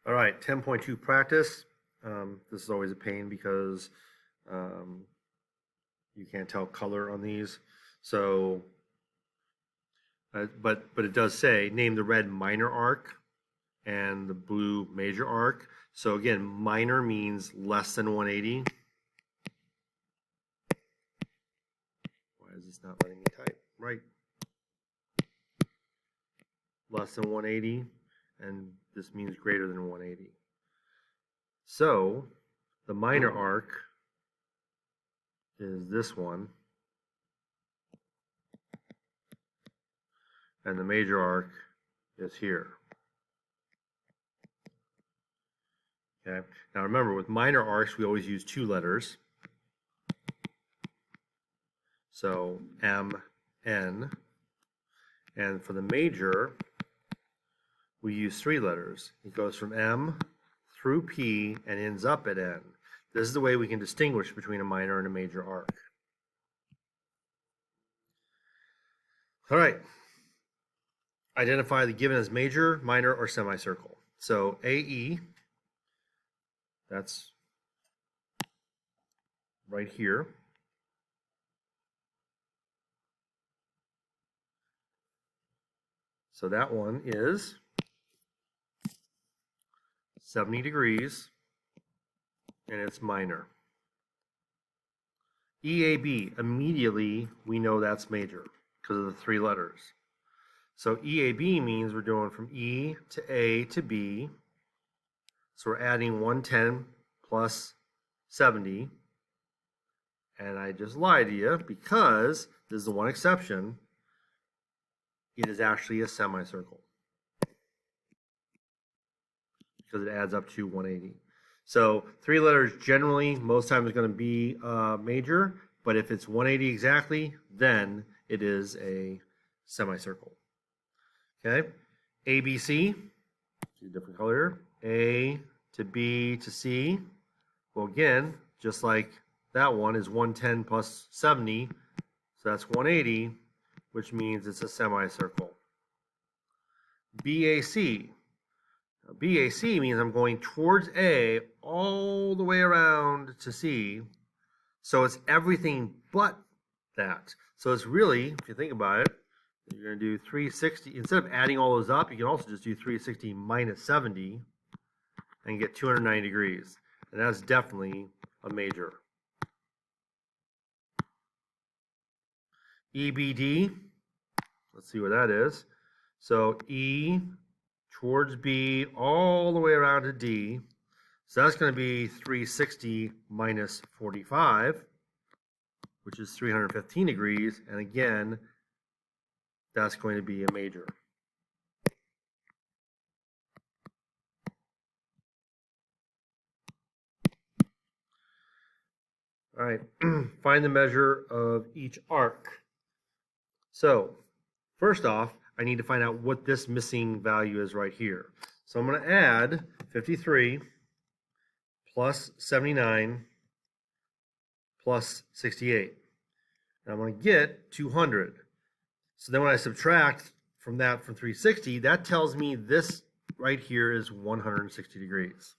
All right, 10.2 practice. This is always a pain because you can't tell color on these. So, but it does say name the red minor arc and the blue major arc. So again, minor means less than 180. Why is this not letting me type? Right. Less than 180, and this means greater than 180. So the minor arc is this one, and the major arc is here. Okay. Now remember, with minor arcs, we always use two letters. So M, N. And for the major, we use three letters. It goes from M through P and ends up at N. This is the way we can distinguish between a minor and a major arc. All right. Identify the given as major, minor, or semicircle. So AE, that's right here. So that one is 70 degrees, and it's minor. EAB, immediately we know that's major because of the three letters. So EAB means we're going from E to A to B. So we're adding 110 plus 70. And I just lied to you because this is the one exception. It is actually a semicircle because it adds up to 180. So three letters generally, most times, is going to be major. But if it's 180 exactly, then it is a semicircle. Okay, ABC, a different color here. A to B to C. Well, again, just like that one is 110 plus 70, so that's 180, which means it's a semicircle. BAC. Now, BAC means I'm going towards A all the way around to C, so it's everything but that. So it's really, if you think about it, you're going to do 360. Instead of adding all those up, you can also just do 360 minus 70 and get 290 degrees. And that's definitely a major. EBD, let's see what that is. So E towards B all the way around to D. So that's going to be 360 minus 45, which is 315 degrees. And again, that's going to be a major. All right, find the measure of each arc. So first off, I need to find out what this missing value is right here. So I'm going to add 53 plus 79 plus 68. And I'm going to get 200. So then when I subtract from that from 360, that tells me this right here is 160 degrees.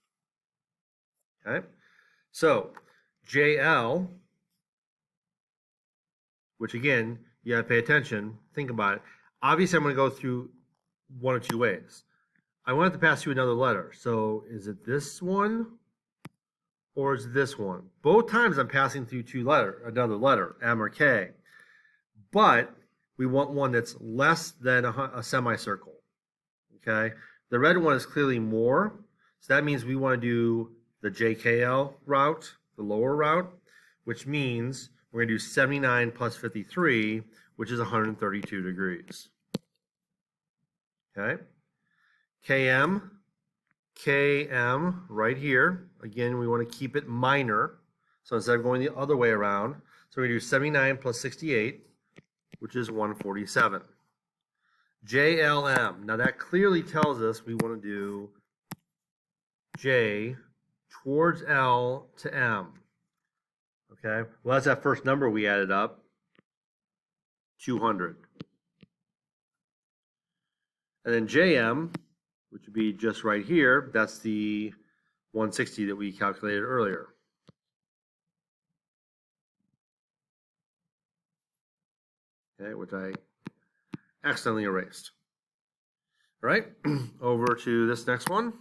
Okay? So JL, which again, you got to pay attention, think about it. Obviously, I'm going to go through one of two ways. I want it to pass through another letter. So is it this one or is it this one? Both times I'm passing through another letter, M or K. But we want one that's less than a semicircle. Okay? The red one is clearly more. So that means we want to do the JKL route, the lower route, which means we're going to do 79 plus 53, which is 132 degrees. Okay? KM, KM right here. Again, we want to keep it minor. So instead of going the other way around, so we're going to do 79 plus 68, which is 147. JLM. Now that clearly tells us we want to do J towards L to M. Okay, well, that's that first number we added up, 200. And then JM, which would be just right here. That's the 160 that we calculated earlier. Okay, which I accidentally erased. All right, over to this next one.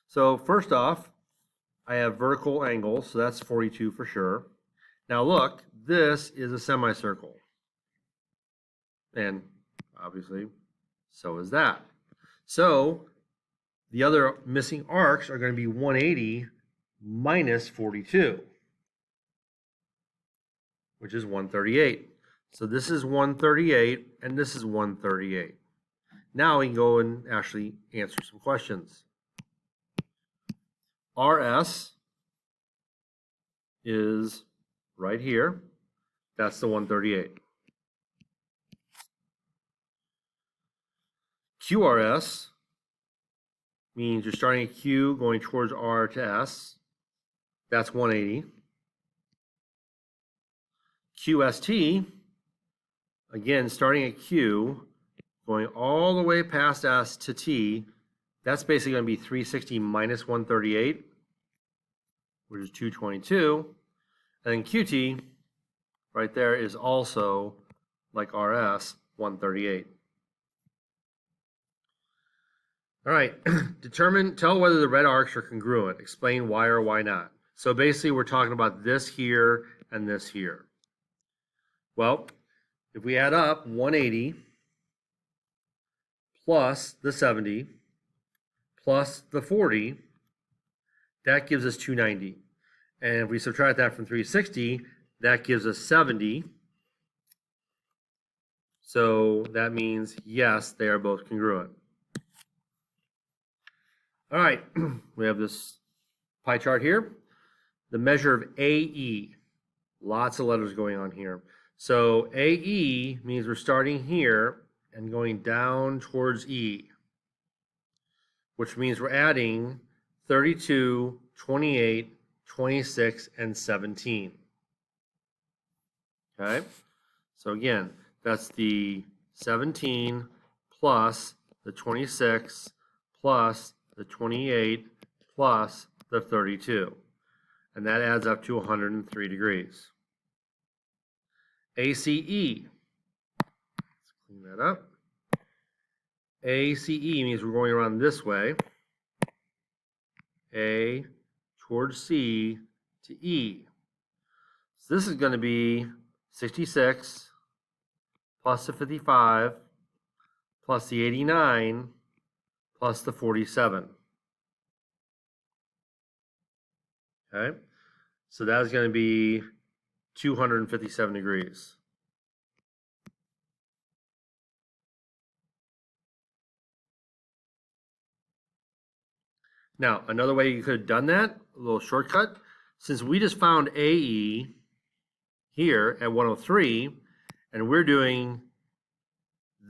So first off, I have vertical angle, so that's 42 for sure. Now look, this is a semicircle. And obviously, so is that. So the other missing arcs are going to be 180 minus 42, which is 138. So this is 138, and this is 138. Now we can go and actually answer some questions. RS is right here. That's the 138. QRS means you're starting at Q going towards R to S. That's 180. QST, again, starting at Q, going all the way past S to T, that's basically going to be 360 minus 138, which is 222. And then QT, right there, is also, like RS, 138. All right, tell whether the red arcs are congruent. Explain why or why not. So basically, we're talking about this here and this here. Well, if we add up 180 plus the 70 plus the 40, that gives us 290. And if we subtract that from 360, that gives us 70. So that means, yes, they are both congruent. All right, we have this pie chart here. The measure of AE, lots of letters going on here. So AE means we're starting here and going down towards E, which means we're adding 32, 28, 26, and 17. Okay, so again, that's the 17 plus the 26 plus the 28 plus the 32. And that adds up to 103 degrees. ACE, let's clean that up. ACE means we're going around this way. A towards C to E. So this is going to be 66 plus the 55 plus the 89 plus the 47. Okay, so that is going to be 257 degrees. Now, another way you could have done that, a little shortcut, since we just found AE here at 103, and we're doing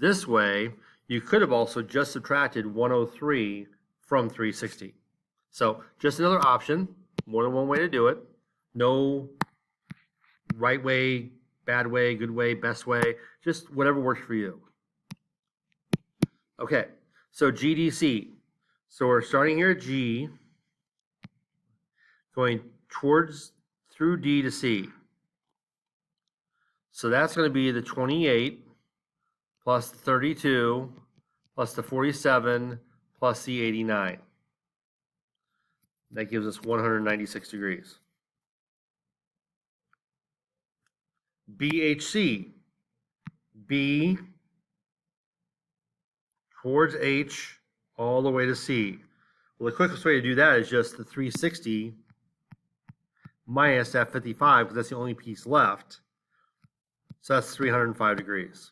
this way, you could have also just subtracted 103 from 360. So just another option, more than one way to do it. No right way, bad way, good way, best way, just whatever works for you. Okay, so GDC. So we're starting here at G, going towards through D to C. So that's going to be the 28 plus the 32 plus the 47 plus the 89. That gives us 196 degrees. BHC. B towards H all the way to C. Well, the quickest way to do that is just the 360 minus that 55, because that's the only piece left. So that's 305 degrees.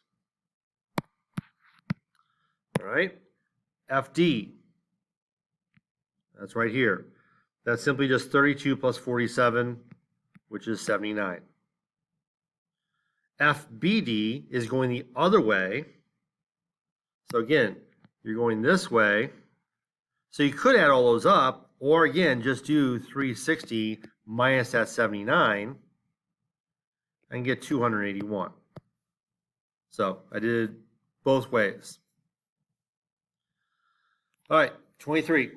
All right. FD. That's right here. That's simply just 32 plus 47, which is 79. FBD is going the other way. So again, you're going this way. So you could add all those up, or again, just do 360 minus that 79 and get 281. So I did both ways. All right, 23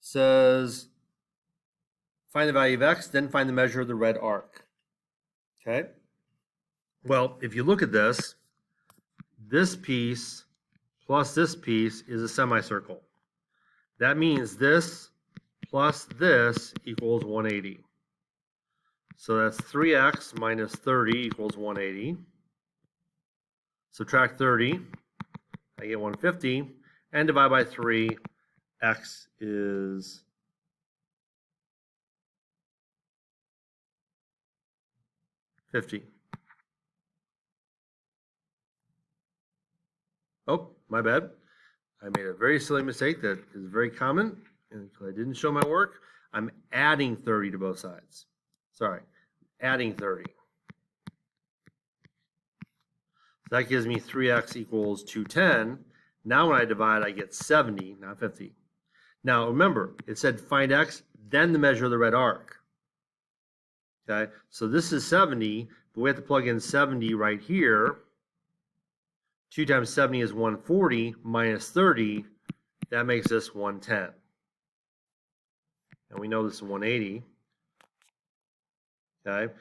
says find the value of x, then find the measure of the red arc. Okay? Well, if you look at this piece plus this piece is a semicircle. That means this plus this equals 180. So that's 3x minus 30 equals 180. Subtract 30, I get 150, and divide by 3, x is 50. Oh, my bad. I made a very silly mistake that is very common, and because I didn't show my work, I'm adding 30 to both sides. Sorry, adding 30. So that gives me 3x equals 210. Now when I divide, I get 70, not 50. Now remember, it said find x, then the measure of the red arc. Okay, so this is 70, but we have to plug in 70 right here. 2 times 70 is 140 minus 30. That makes this 110. And we know this is 180. Okay.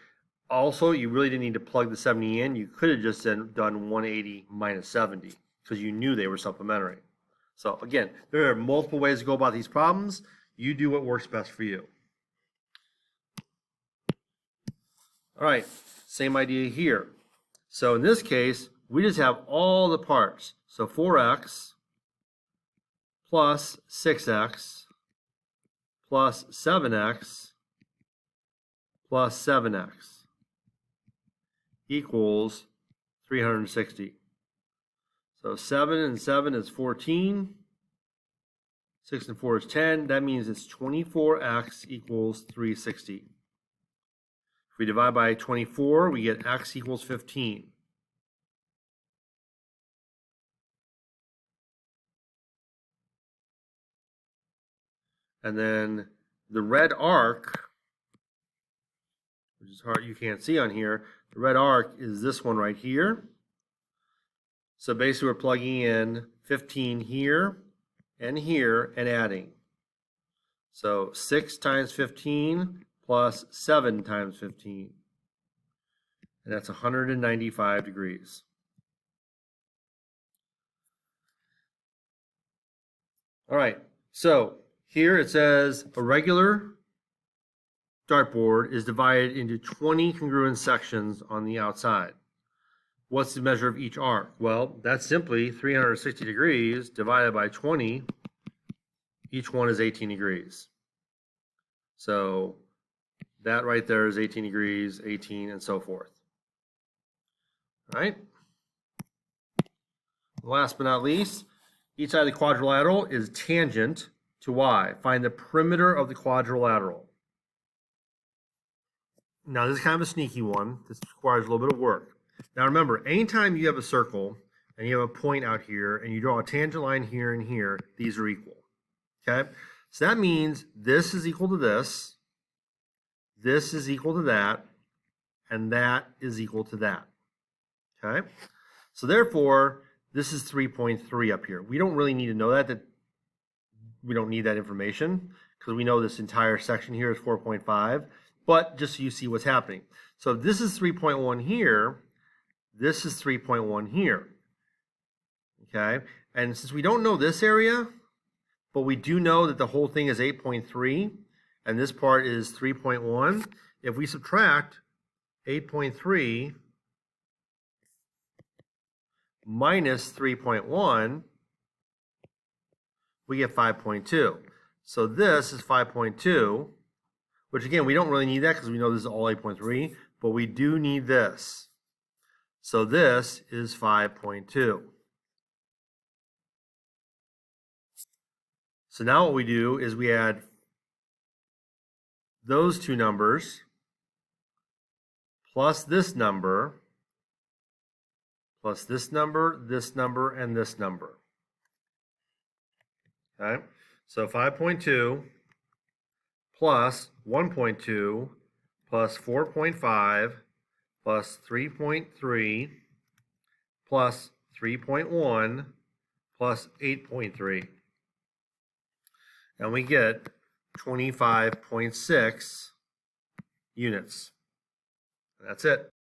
Also, you really didn't need to plug the 70 in. You could have just done 180 minus 70 because you knew they were supplementary. So again, there are multiple ways to go about these problems. You do what works best for you. All right, same idea here. So in this case, we just have all the parts. So 4x plus 6x plus 7x plus 7x equals 360. So 7 and 7 is 14. 6 and 4 is 10. That means it's 24x equals 360. If we divide by 24, we get x equals 15. And then the red arc, which is hard, you can't see on here, the red arc is this one right here. So basically we're plugging in 15 here and adding. So 6 times 15 plus 7 times 15. And that's 195 degrees. All right, so here it says a regular dartboard is divided into 20 congruent sections on the outside. What's the measure of each arc? Well, that's simply 360 degrees divided by 20. Each one is 18 degrees. So that right there is 18 degrees, 18, and so forth. All right. Last but not least, each side of the quadrilateral is tangent to y. Find the perimeter of the quadrilateral. Now, this is kind of a sneaky one. This requires a little bit of work. Now, remember, anytime you have a circle and you have a point out here and you draw a tangent line here and here, these are equal. Okay? So that means this is equal to this is equal to that, and that is equal to that. Okay? So therefore, this is 3.3 up here. We don't really need to know that we don't need that information because we know this entire section here is 4.5, but just so you see what's happening. So if this is 3.1 here, this is 3.1 here. Okay? And since we don't know this area, but we do know that the whole thing is 8.3, and this part is 3.1, if we subtract 8.3 minus 3.1, we get 5.2. So this is 5.2, which again, we don't really need that because we know this is all 8.3, but we do need this. So this is 5.2. So now what we do is we add those two numbers plus this number, plus this number, and this number. Okay, so 5.2 plus 1.2 plus 4.5 plus 3.3 plus 3.1 plus 8.3. and we get 25.6 units. That's it.